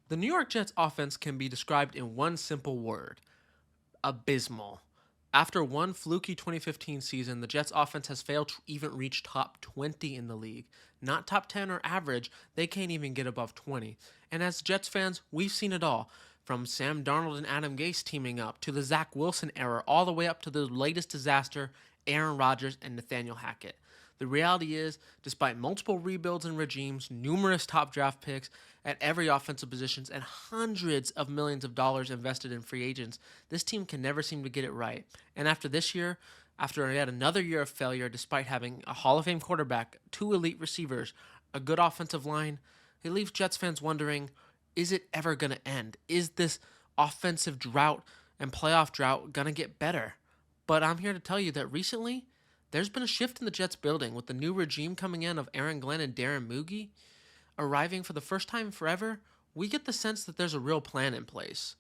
The New York Jets offense can be described in one simple word: abysmal. After one fluky 2015 season, the Jets offense has failed to even reach top 20 in the league. Not top 10 or average, they can't even get above 20. And as Jets fans, we've seen it all. From Sam Darnold and Adam Gase teaming up, to the Zach Wilson era, all the way up to the latest disaster, Aaron Rodgers and Nathaniel Hackett. The reality is, despite multiple rebuilds and regimes, numerous top draft picks at every offensive positions, and hundreds of millions of dollars invested in free agents, this team can never seem to get it right. And after this year, after yet another year of failure, despite having a Hall of Fame quarterback, two elite receivers, a good offensive line, it leaves Jets fans wondering, is it ever going to end? Is this offensive drought and playoff drought going to get better? But I'm here to tell you that recently, there's been a shift in the Jets building with the new regime coming in of Aaron Glenn and Darren Mugi arriving for the first time forever. We get the sense that there's a real plan in place.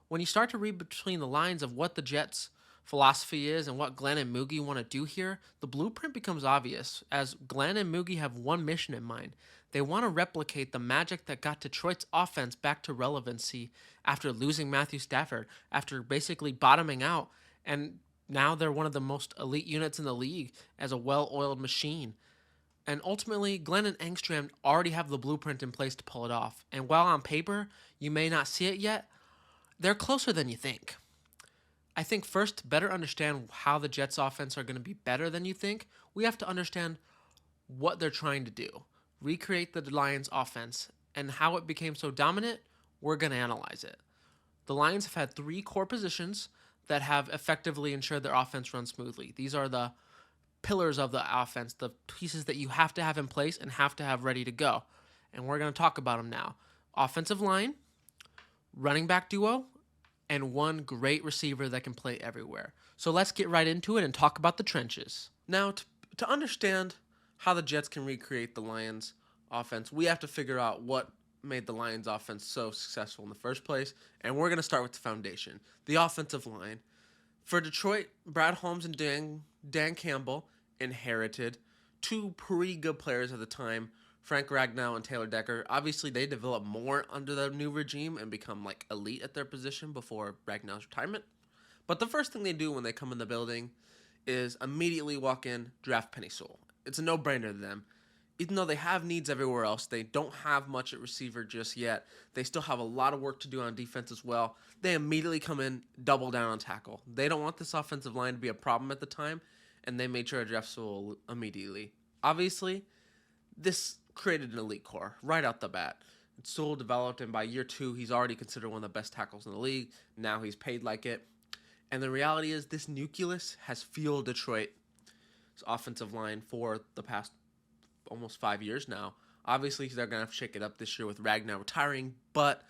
When you start to read between the lines of what the Jets' philosophy is and what Glenn and Mugi want to do here, the blueprint becomes obvious, as Glenn and Mugi have one mission in mind. They want to replicate the magic that got Detroit's offense back to relevancy after losing Matthew Stafford, after basically bottoming out, and now they're one of the most elite units in the league as a well-oiled machine. And ultimately, Glenn and Engstrom already have the blueprint in place to pull it off. And while on paper, you may not see it yet, they're closer than you think. I think first, to better understand how the Jets offense are going to be better than you think, we have to understand what they're trying to do. Recreate the Lions offense, and how it became so dominant, we're going to analyze it. The Lions have had three core positions that have effectively ensured their offense runs smoothly. These are the pillars of the offense, the pieces that you have to have in place and have to have ready to go. And we're going to talk about them now. Offensive line, running back duo, and one great receiver that can play everywhere. So let's get right into it and talk about the trenches. Now, to understand how the Jets can recreate the Lions offense, we have to figure out what made the Lions offense so successful in the first place. And we're going to start with the foundation, the offensive line. For Detroit, Brad Holmes and Dan Campbell inherited two pretty good players at the time, Frank Ragnow and Taylor Decker. Obviously, they developed more under the new regime and become like elite at their position before Ragnow's retirement. But the first thing they do when they come in the building is immediately walk in, draft Penny Sewell. It's a no-brainer to them. Even though they have needs everywhere else, they don't have much at receiver just yet. They still have a lot of work to do on defense as well. They immediately come in, double down on tackle. They don't want this offensive line to be a problem at the time, and they made sure to draft Sewell immediately. Obviously, this created an elite core right out the bat. Sewell developed, and by year two, he's already considered one of the best tackles in the league. Now he's paid like it. And the reality is, this nucleus has fueled Detroit's offensive line for the past almost 5 years now. Obviously, they're going to have to shake it up this year with Ragnar retiring, but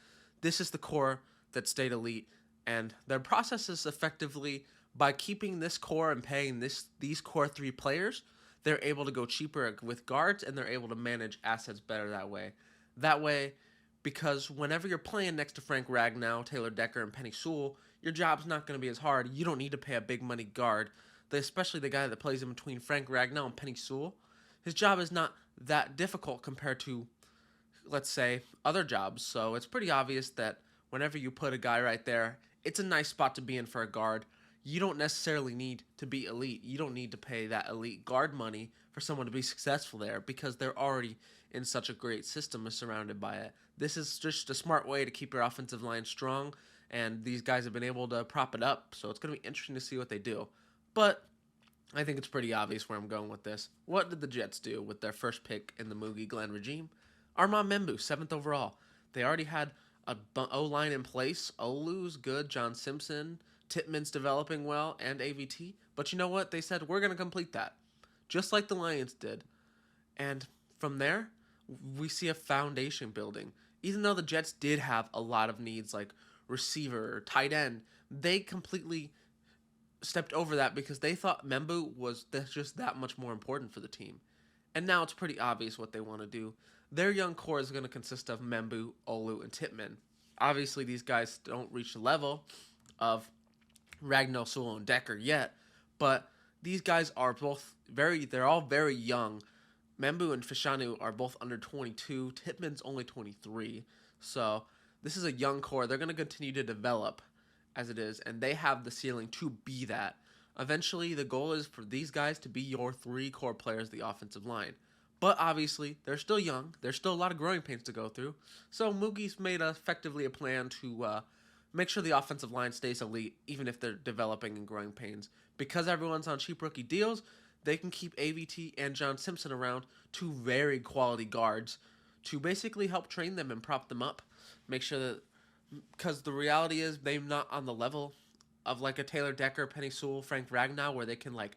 this is the core that stayed elite, and their process is effectively by keeping this core and paying these core three players, they're able to go cheaper with guards, and they're able to manage assets better that way. That way, because whenever you're playing next to Frank Ragnow, Taylor Decker, and Penny Sewell, your job's not going to be as hard. You don't need to pay a big money guard, especially the guy that plays in between Frank Ragnow and Penny Sewell. His job is not that difficult compared to, let's say, other jobs. So it's pretty obvious that whenever you put a guy right there, it's a nice spot to be in for a guard. You don't necessarily need to be elite. You don't need to pay that elite guard money for someone to be successful there because they're already in such a great system and surrounded by it. This is just a smart way to keep your offensive line strong, and these guys have been able to prop it up, so it's going to be interesting to see what they do. But I think it's pretty obvious where I'm going with this. What did the Jets do with their first pick in the Moogie Glenn regime? Armand Membu, 7th overall. They already had a O-line in place. Olu's good, John Simpson, Titman's developing well, and AVT. But you know what? They said, we're going to complete that, just like the Lions did. And from there, we see a foundation building. Even though the Jets did have a lot of needs like receiver, tight end, they completely stepped over that because they thought Membu was just that much more important for the team. And now it's pretty obvious what they want to do. Their young core is going to consist of Membu, Olu, and Titman. Obviously, these guys don't reach the level of Ragnar, Sewell, and Decker yet, but these guys are they're all very young. Membu and Fashanu are both under 22. Titman's only 23. So This is a young core. They're going to continue to develop as it is, and they have the ceiling to be that. Eventually, the goal is for these guys to be your three core players of the offensive line. But obviously, they're still young. There's still a lot of growing pains to go through. So Moogie's made effectively a plan to make sure the offensive line stays elite, even if they're developing and growing pains. Because everyone's on cheap rookie deals, they can keep AVT and John Simpson around, two very quality guards, to basically help train them and prop them up. Make sure that, because the reality is they're not on the level of like a Taylor Decker, Penny Sewell, Frank Ragnow, where they can like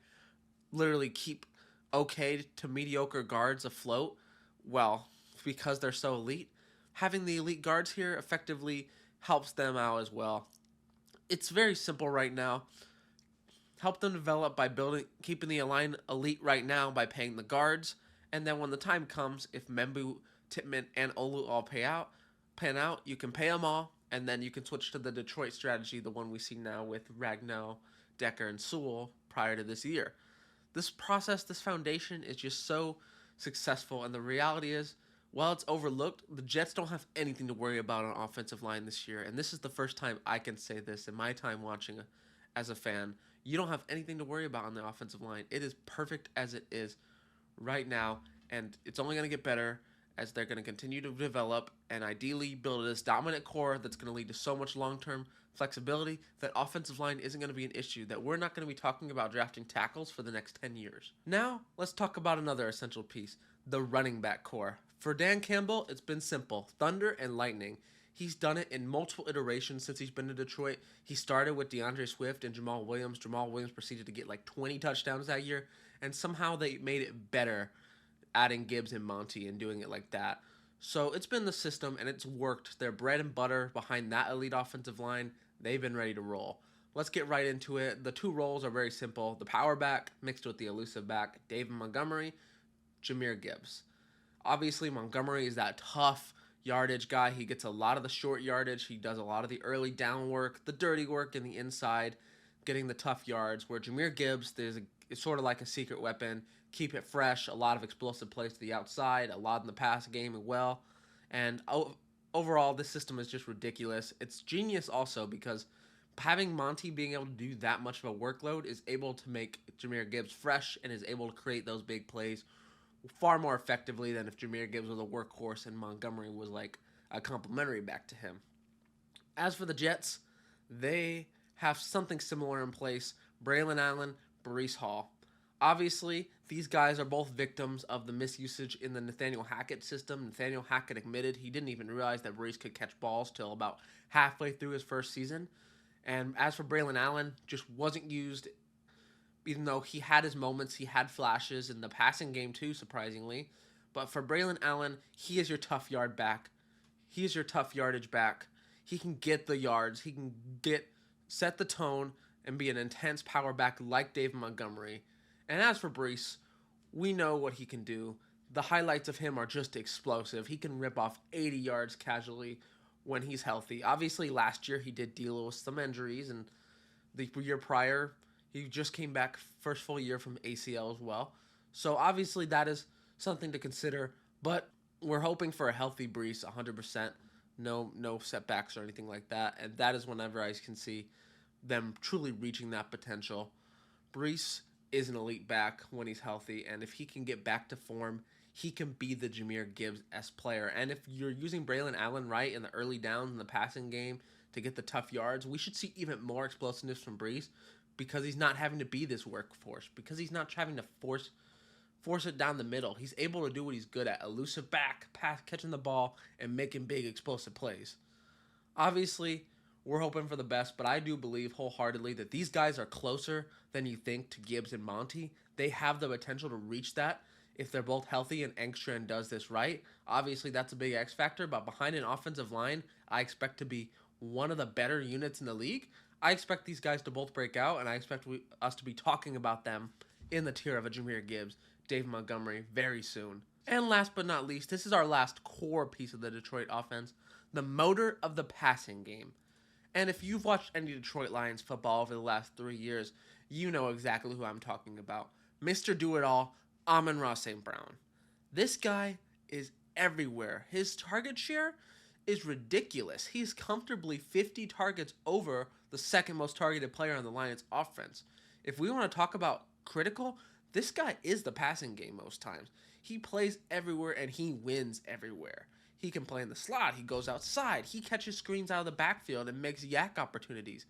literally keep okay to mediocre guards afloat. Well, because they're so elite, having the elite guards here effectively helps them out as well. It's very simple right now. Help them develop by keeping the line elite right now by paying the guards, and then when the time comes, if Membu, Titman, and Olu all pan out, you can pay them all, and then you can switch to the Detroit strategy, the one we see now with Ragnow, Decker, and Sewell prior to this year. This process, this foundation is just so successful, and the reality is, while it's overlooked, the Jets don't have anything to worry about on offensive line this year, and this is the first time I can say this in my time watching as a fan. You don't have anything to worry about on the offensive line. It is perfect as it is right now, and it's only going to get better as they're going to continue to develop and ideally build this dominant core that's going to lead to so much long-term flexibility that offensive line isn't going to be an issue, that we're not going to be talking about drafting tackles for the next 10 years. Now, let's talk about another essential piece, the running back core. For Dan Campbell, it's been simple, thunder and lightning. He's done it in multiple iterations since he's been to Detroit. He started with DeAndre Swift and Jamal Williams. Jamal Williams proceeded to get like 20 touchdowns that year, and somehow they made it better adding Gibbs and Monty and doing it like that. So it's been the system, and it's worked. Their bread and butter behind that elite offensive line. They've been ready to roll. Let's get right into it. The two roles are very simple. The power back mixed with the elusive back, David Montgomery, Jahmyr Gibbs. Obviously, Montgomery is that tough yardage guy. He gets a lot of the short yardage. He does a lot of the early down work, the dirty work in the inside, getting the tough yards. Where Jahmyr Gibbs, it's sort of like a secret weapon. Keep it fresh. A lot of explosive plays to the outside. A lot in the pass game as well. And overall, this system is just ridiculous. It's genius also because having Monty being able to do that much of a workload is able to make Jahmyr Gibbs fresh and is able to create those big plays far more effectively than if Jahmyr Gibbs was a workhorse and Montgomery was like a complementary back to him. As for the Jets, they have something similar in place. Braylon Allen, Breece Hall. Obviously, these guys are both victims of the misusage in the Nathaniel Hackett system. Nathaniel Hackett admitted he didn't even realize that Breece could catch balls till about halfway through his first season. And as for Braylon Allen, just wasn't used, even though he had his moments, he had flashes in the passing game too, surprisingly. But for Braylon Allen, he is your tough yard back. He is your tough yardage back. He can get the yards. He can set the tone and be an intense power back like David Montgomery. And as for Breece, we know what he can do. The highlights of him are just explosive. He can rip off 80 yards casually when he's healthy. Obviously, last year he did deal with some injuries, and the year prior, he just came back first full year from ACL as well. So obviously that is something to consider, but we're hoping for a healthy Breece 100%. No setbacks or anything like that. And that is whenever I can see them truly reaching that potential. Breece is an elite back when he's healthy, and if he can get back to form, he can be the Jahmyr Gibbs player. And if you're using Braylon Allen right in the early downs in the passing game to get the tough yards, we should see even more explosiveness from Breece, because he's not having to be this workforce, because he's not having to force it down the middle. He's able to do what he's good at, elusive back, pass, catching the ball, and making big explosive plays. Obviously, we're hoping for the best, but I do believe wholeheartedly that these guys are closer than you think to Gibbs and Monty. They have the potential to reach that if they're both healthy and Engstrand does this right. Obviously, that's a big X factor, but behind an offensive line, I expect to be one of the better units in the league. I expect these guys to both break out, and I expect us to be talking about them in the tier of a Jahmyr Gibbs, Dave Montgomery very soon. And last but not least, this is our last core piece of the Detroit offense, the motor of the passing game. And if you've watched any Detroit Lions football over the last 3 years, you know exactly who I'm talking about. Mr. Do-It-All, Amon-Ra St. Brown. This guy is everywhere. His target share is ridiculous. He's comfortably 50 targets over the second most targeted player on the Lions offense. If we want to talk about critical, this guy is the passing game most times. He plays everywhere and he wins everywhere. He can play in the slot, he goes outside, he catches screens out of the backfield and makes yak opportunities.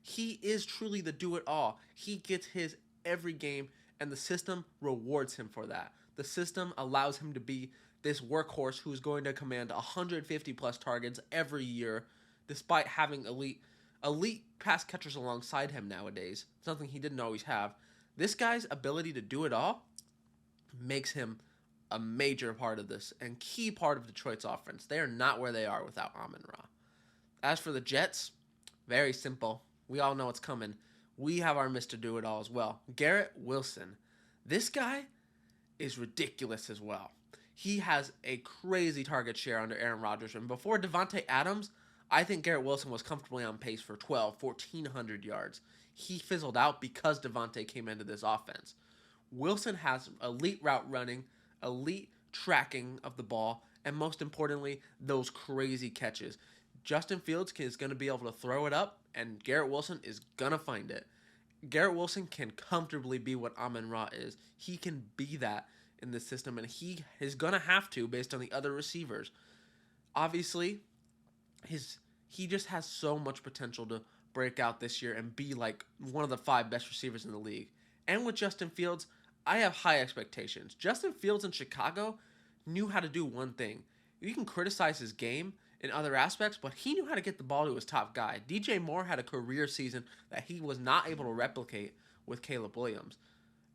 He is truly the do it all. He gets his every game, and the system rewards him for that. The system allows him to be this workhorse who's going to command 150 plus targets every year, despite having elite pass catchers alongside him nowadays. Something he didn't always have. This guy's ability to do it all makes him a major part of this and key part of Detroit's offense. They are not where they are without Amon-Ra. As for the Jets, very simple. We all know it's coming. We have our Mr. Do-It-All as well. Garrett Wilson. This guy is ridiculous as well. He has a crazy target share under Aaron Rodgers. And before Devontae Adams, I think Garrett Wilson was comfortably on pace for 1,400 yards. He fizzled out because Devontae came into this offense. Wilson has elite route running, elite tracking of the ball, and most importantly, those crazy catches. Justin Fields is going to be able to throw it up, and Garrett Wilson is going to find it. Garrett Wilson can comfortably be what Amon-Ra is. He can be that in this system, and he is going to have to based on the other receivers. Obviously, he just has so much potential to break out this year and be like one of the 5 best receivers in the league. And with Justin Fields, I have high expectations. Justin Fields in Chicago knew how to do one thing. You can criticize his game in other aspects, but he knew how to get the ball to his top guy. DJ Moore had a career season that he was not able to replicate with Caleb Williams.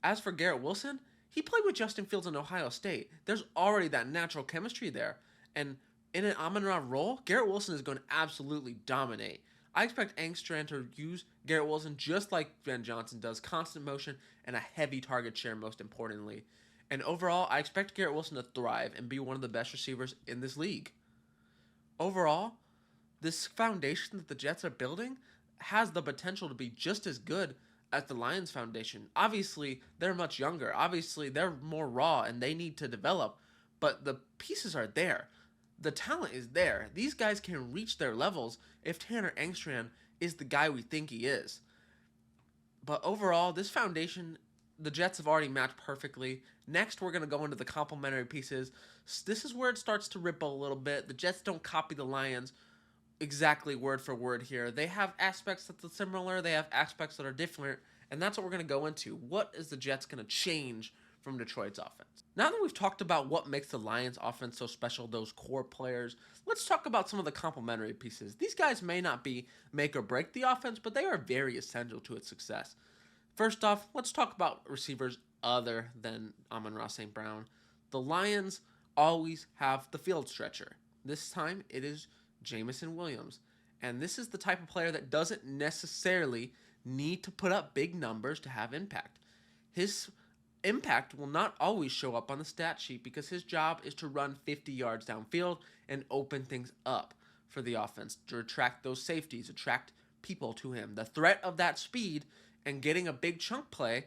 As for Garrett Wilson, he played with Justin Fields in Ohio State. There's already that natural chemistry there. And in an Amon-Ra role, Garrett Wilson is going to absolutely dominate. I expect Engstrand to use Garrett Wilson just like Ben Johnson does, constant motion and a heavy target share most importantly. And overall, I expect Garrett Wilson to thrive and be one of the best receivers in this league. Overall, this foundation that the Jets are building has the potential to be just as good as the Lions foundation. Obviously, they're much younger. Obviously, they're more raw and they need to develop, but the pieces are there. The talent is there. These guys can reach their levels if Tanner Engstrand is the guy we think he is. But overall, this foundation, the Jets have already matched perfectly. Next, we're going to go into the complementary pieces. This is where it starts to ripple a little bit. The Jets don't copy the Lions exactly word for word here. They have aspects that are similar. They have aspects that are different. And that's what we're going to go into. What is the Jets going to change from Detroit's offense? Now that we've talked about what makes the Lions offense so special, those core players, let's talk about some of the complementary pieces. These guys may not be make or break the offense, but they are very essential to its success. First off, let's talk about receivers other than Amon-Ra St. Brown. The Lions always have the field stretcher. This time it is Jameson Williams. And this is the type of player that doesn't necessarily need to put up big numbers to have impact. His impact will not always show up on the stat sheet because his job is to run 50 yards downfield and open things up for the offense to attract those safeties, attract people to him. The threat of that speed and getting a big chunk play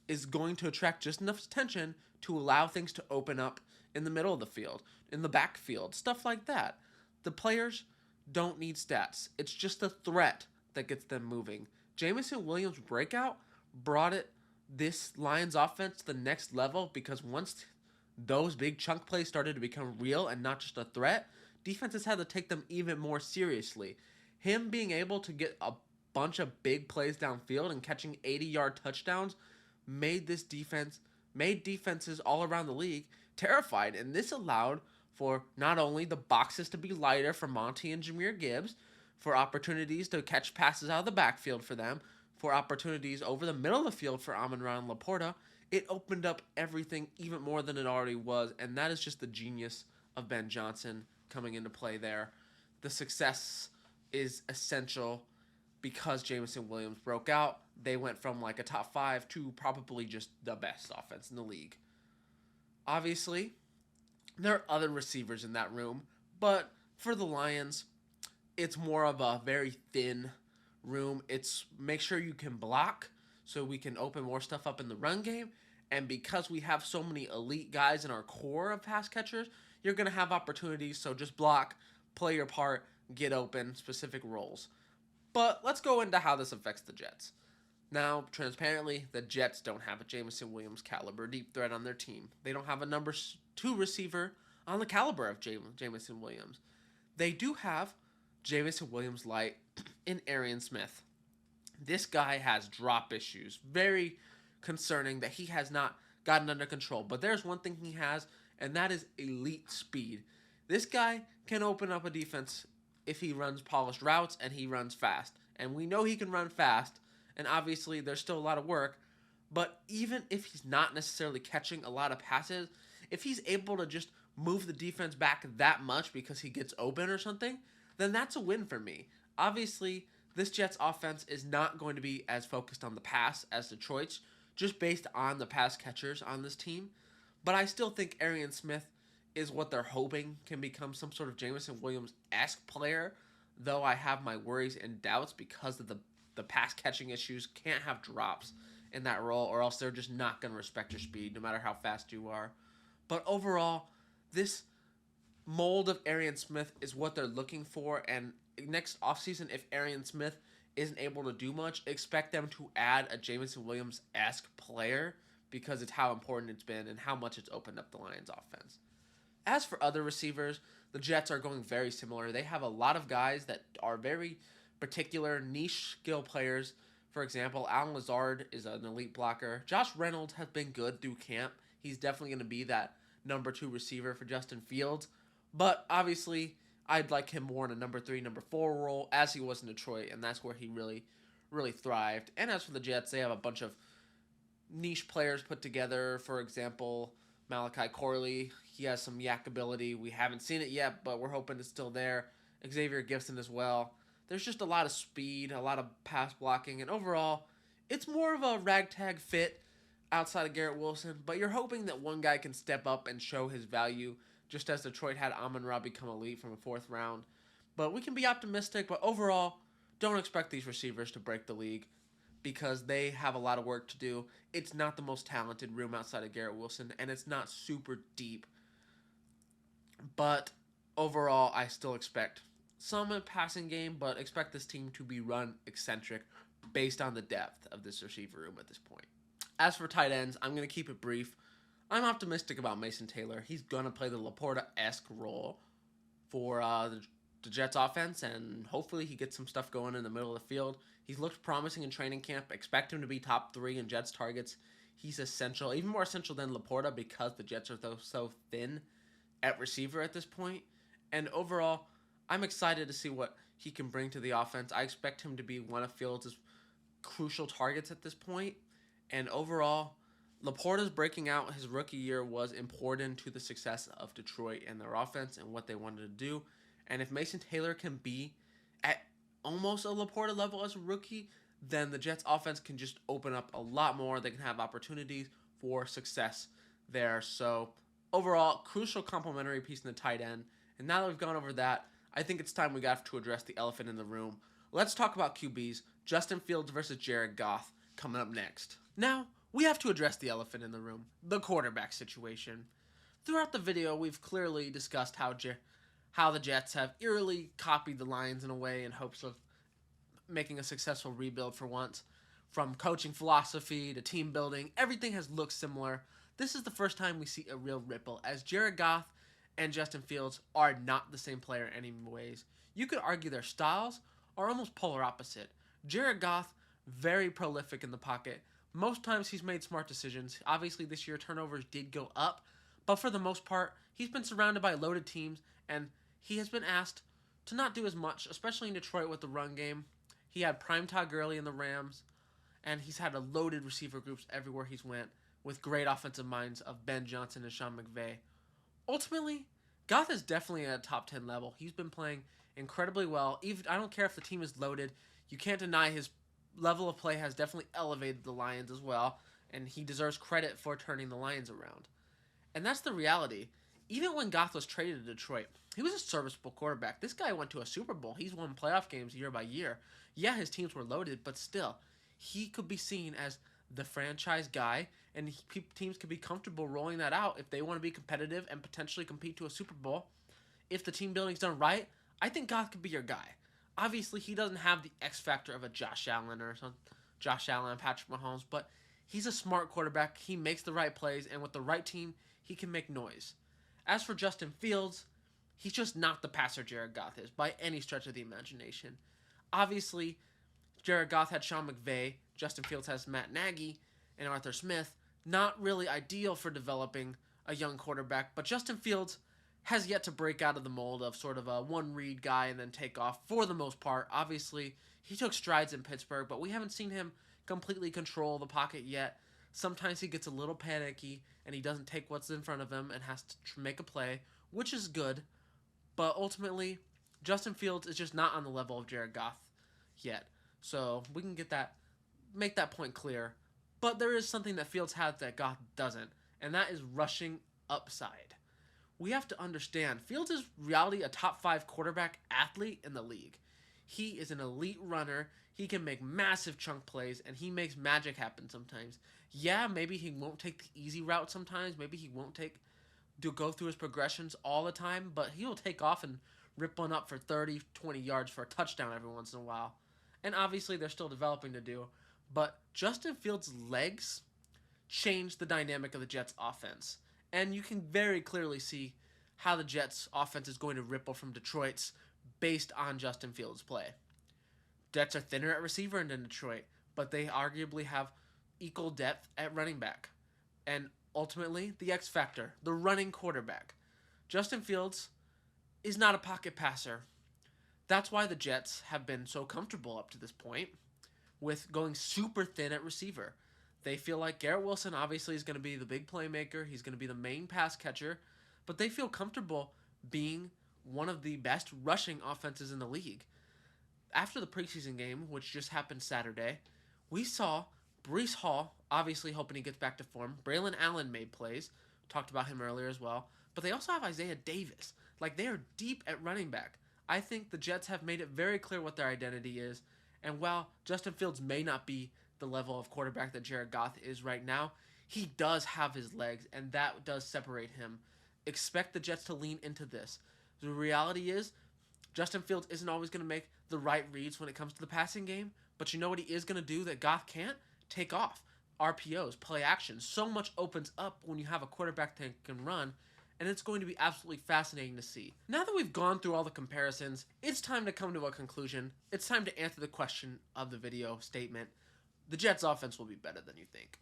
is going to attract just enough attention to allow things to open up in the middle of the field, in the backfield, stuff like that. The players don't need stats. It's just the threat that gets them moving. Jameson Williams' breakout brought this Lions offense to the next level because once those big chunk plays started to become real and not just a threat, defenses had to take them even more seriously. Him being able to get a bunch of big plays downfield and catching 80-yard touchdowns made defenses all around the league terrified, and this allowed for not only the boxes to be lighter for Monty and Jahmyr Gibbs, for opportunities to catch passes out of the backfield for them, for opportunities over the middle of the field for Amon-Ra and Laporta. It opened up everything even more than it already was, and that is just the genius of Ben Johnson coming into play there. The success is essential because Jameson Williams broke out. They went from like a top 5 to probably just the best offense in the league. Obviously, there are other receivers in that room, but for the Lions, it's more of a very thin room. It's make sure you can block so we can open more stuff up in the run game. And because we have so many elite guys in our core of pass catchers, you're going to have opportunities. So just block, play your part, get open, specific roles. But let's go into how this affects the Jets. Now, transparently, the Jets don't have a Jameson Williams caliber deep threat on their team. They don't have a number 2 receiver on the caliber of Jameson Williams. They do have Jameson Williams light in Arian Smith. This guy has drop issues. Very concerning that he has not gotten under control. But there's one thing he has, and that is elite speed. This guy can open up a defense if he runs polished routes and he runs fast. And we know he can run fast, and obviously there's still a lot of work. But even if he's not necessarily catching a lot of passes, if he's able to just move the defense back that much because he gets open or something, then that's a win for me. Obviously, this Jets offense is not going to be as focused on the pass as Detroit's, just based on the pass catchers on this team. But I still think Arian Smith is what they're hoping can become some sort of Jameson Williams-esque player, though I have my worries and doubts because of the pass catching issues. Can't have drops in that role, or else they're just not going to respect your speed no matter how fast you are. But overall, this mold of Arian Smith is what they're looking for, and next offseason, if Arian Smith isn't able to do much, expect them to add a Jameson Williams-esque player because it's how important it's been and how much it's opened up the Lions' offense. As for other receivers, the Jets are going very similar. They have a lot of guys that are very particular niche skill players. For example, Alan Lazard is an elite blocker. Josh Reynolds has been good through camp. He's definitely going to be that number 2 receiver for Justin Fields. But obviously, I'd like him more in a number 3, number 4 role, as he was in Detroit, and that's where he really, really thrived. And as for the Jets, they have a bunch of niche players put together. For example, Malachi Corley, he has some yak ability. We haven't seen it yet, but we're hoping it's still there. Xavier Gibson as well. There's just a lot of speed, a lot of pass blocking, and overall, it's more of a ragtag fit outside of Garrett Wilson, but you're hoping that one guy can step up and show his value, just as Detroit had Amon-Ra become elite from a 4th round. But we can be optimistic, but overall, don't expect these receivers to break the league because they have a lot of work to do. It's not the most talented room outside of Garrett Wilson, and it's not super deep. But overall, I still expect some passing game, but expect this team to be run eccentric based on the depth of this receiver room at this point. As for tight ends, I'm going to keep it brief. I'm optimistic about Mason Taylor. He's going to play the Laporta-esque role for the Jets offense, and hopefully he gets some stuff going in the middle of the field. He's looked promising in training camp. Expect him to be top 3 in Jets targets. He's essential, even more essential than Laporta, because the Jets are so thin at receiver at this point. And overall, I'm excited to see what he can bring to the offense. I expect him to be one of Fields' crucial targets at this point. And overall, Laporta's breaking out his rookie year was important to the success of Detroit and their offense and what they wanted to do. And if Mason Taylor can be at almost a Laporta level as a rookie, then the Jets offense can just open up a lot more. They can have opportunities for success there. So overall, crucial complementary piece in the tight end. And now that we've gone over that, I think it's time we got to address the elephant in the room. Let's talk about QBs. Justin Fields versus Jared Goff coming up next. Now, we have to address the elephant in the room, the quarterback situation. Throughout the video, we've clearly discussed how the Jets have eerily copied the Lions in a way in hopes of making a successful rebuild for once. From coaching philosophy to team building, everything has looked similar. This is the first time we see a real ripple, as Jared Goff and Justin Fields are not the same player in any ways. You could argue their styles are almost polar opposite. Jared Goff, very prolific in the pocket. Most times he's made smart decisions. Obviously this year turnovers did go up, but for the most part, he's been surrounded by loaded teams, and he has been asked to not do as much, especially in Detroit with the run game. He had Prime Todd Gurley in the Rams, and he's had a loaded receiver groups everywhere he's went, with great offensive minds of Ben Johnson and Sean McVay. Ultimately, Goff is definitely at a top 10 level. He's been playing incredibly well. Even I don't care if the team is loaded. You can't deny his level of play has definitely elevated the Lions as well, and he deserves credit for turning the Lions around. And that's the reality. Even when Goff was traded to Detroit, he was a serviceable quarterback. This guy went to a Super Bowl. He's won playoff games year by year. Yeah, his teams were loaded, but still, he could be seen as the franchise guy, and teams could be comfortable rolling that out if they want to be competitive and potentially compete to a Super Bowl. If the team building's done right, I think Goff could be your guy. Obviously, he doesn't have the X factor of a Josh Allen or something, Josh Allen and Patrick Mahomes, but he's a smart quarterback. He makes the right plays, and with the right team, he can make noise. As for Justin Fields, he's just not the passer Jared Goff is by any stretch of the imagination. Obviously, Jared Goff had Sean McVay, Justin Fields has Matt Nagy, and Arthur Smith. Not really ideal for developing a young quarterback, but Justin Fields has yet to break out of the mold of sort of a one read guy and then take off for the most part. Obviously, he took strides in Pittsburgh, but we haven't seen him completely control the pocket yet. Sometimes he gets a little panicky and he doesn't take what's in front of him and has to make a play, which is good. But ultimately, Justin Fields is just not on the level of Jared Goff yet. So we can make that point clear. But there is something that Fields has that Goff doesn't, and that is rushing upside. We have to understand Fields is reality a top 5 quarterback athlete in the league. He is an elite runner. He can make massive chunk plays, and he makes magic happen sometimes. Yeah, maybe he won't take the easy route sometimes. Maybe he won't go through his progressions all the time, but he'll take off and rip one up for 30, 20 yards for a touchdown every once in a while. And obviously, they're still developing to do. But Justin Fields' legs change the dynamic of the Jets' offense. And you can very clearly see how the Jets' offense is going to ripple from Detroit's based on Justin Fields' play. Jets are thinner at receiver than Detroit, but they arguably have equal depth at running back. And ultimately, the X factor, the running quarterback. Justin Fields is not a pocket passer. That's why the Jets have been so comfortable up to this point with going super thin at receiver. They feel like Garrett Wilson obviously is going to be the big playmaker. He's going to be the main pass catcher. But they feel comfortable being one of the best rushing offenses in the league. After the preseason game, which just happened Saturday, we saw Breece Hall, obviously hoping he gets back to form. Braylon Allen made plays. Talked about him earlier as well. But they also have Isaiah Davis. Like, they are deep at running back. I think the Jets have made it very clear what their identity is. And while Justin Fields may not be the level of quarterback that Jared Goff is right now, he does have his legs, and that does separate him. Expect the Jets to lean into this. The reality is, Justin Fields isn't always going to make the right reads when it comes to the passing game, but you know what he is going to do that Goff can't? Take off. RPOs, play action. So much opens up when you have a quarterback that can run, and it's going to be absolutely fascinating to see. Now that we've gone through all the comparisons, it's time to come to a conclusion. It's time to answer the question of the video statement. The Jets' offense will be better than you think.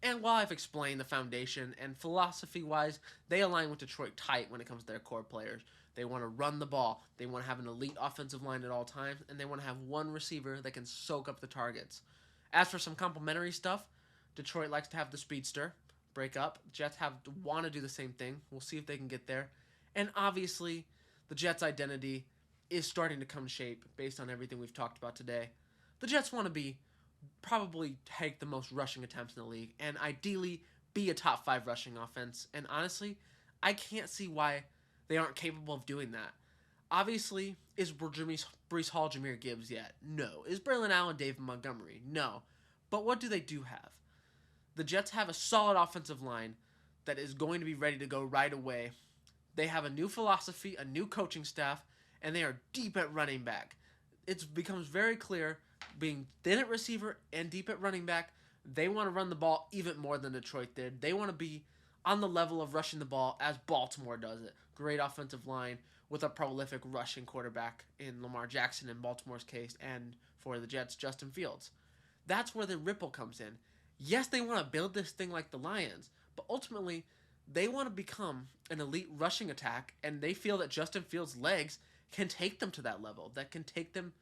And while I've explained the foundation and philosophy-wise, they align with Detroit tight when it comes to their core players. They want to run the ball, they want to have an elite offensive line at all times, and they want to have one receiver that can soak up the targets. As for some complementary stuff, Detroit likes to have the speedster break up. Jets want to do the same thing. We'll see if they can get there. And obviously, the Jets' identity is starting to come shape based on everything we've talked about today. The Jets want to probably take the most rushing attempts in the league and ideally be a top 5 rushing offense. And honestly, I can't see why they aren't capable of doing that. Obviously, is Breece Hall Jahmyr Gibbs yet? No. Is Braylon Allen David Montgomery? No. But what do they do have? The Jets have a solid offensive line that is going to be ready to go right away. They have a new philosophy, a new coaching staff, and they are deep at running back. It becomes very clear, being thin at receiver and deep at running back, they want to run the ball even more than Detroit did. They want to be on the level of rushing the ball as Baltimore does it. Great offensive line with a prolific rushing quarterback in Lamar Jackson in Baltimore's case, and for the Jets, Justin Fields. That's where the ripple comes in. Yes, they want to build this thing like the Lions, but ultimately, they want to become an elite rushing attack, and they feel that Justin Fields' legs can take them to that level, that can take them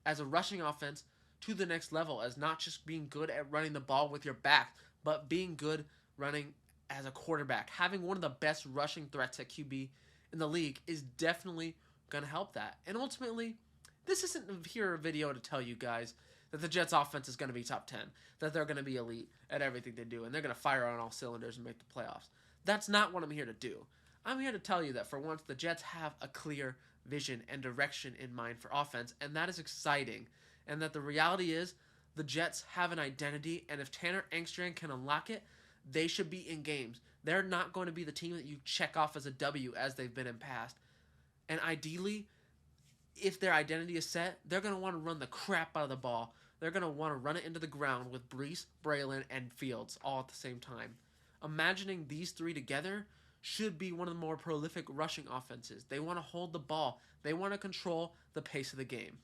as a rushing offense to the next level, as not just being good at running the ball with your back, but being good running as a quarterback. Having one of the best rushing threats at QB in the league is definitely going to help that. And ultimately, this isn't a video to tell you guys that the Jets offense is going to be top 10, that they're going to be elite at everything they do, and they're going to fire on all cylinders and make the playoffs. That's not what I'm here to do. I'm here to tell you that for once, the Jets have a clear vision and direction in mind for offense, and that is exciting. And that the reality is, the Jets have an identity, and if Tanner Engstrand can unlock it, they should be in games. They're not going to be the team that you check off as a W as they've been in past. And ideally, if their identity is set, they're going to want to run the crap out of the ball. They're going to want to run it into the ground with Brees, Braylon, and Fields all at the same time. Imagining these three together should be one of the more prolific rushing offenses. They want to hold the ball, they want to control the pace of the game.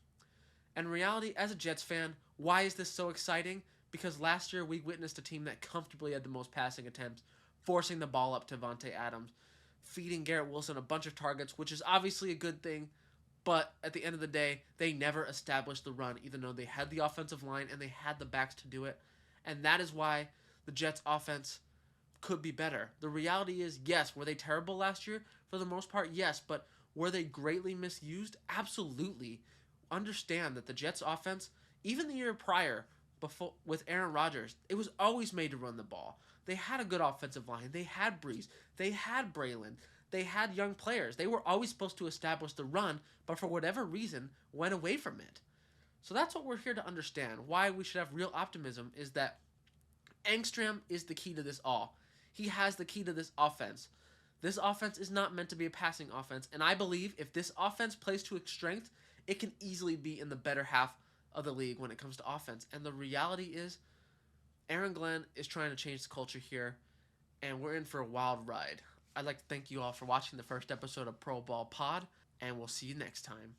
And in reality, as a Jets fan, why is this so exciting? Because last year we witnessed a team that comfortably had the most passing attempts, forcing the ball up to Vontae Adams, feeding Garrett Wilson a bunch of targets, which is obviously a good thing. But at the end of the day, they never established the run, even though they had the offensive line and they had the backs to do it. And that is why the Jets' offense could be better. The reality is, yes, were they terrible last year? For the most part, yes. But were they greatly misused? Absolutely. Understand that the Jets' offense, even the year prior, before with Aaron Rodgers, it was always made to run the ball. They had a good offensive line. They had Brees. They had Braylon. They had young players. They were always supposed to establish the run, but for whatever reason, went away from it. So that's what we're here to understand. Why we should have real optimism is that Angstrom is the key to this all. He has the key to this offense. This offense is not meant to be a passing offense, and I believe if this offense plays to its strength, it can easily be in the better half of the league when it comes to offense. And the reality is, Aaron Glenn is trying to change the culture here, and we're in for a wild ride. I'd like to thank you all for watching the first episode of Pro Ball Pod, and we'll see you next time.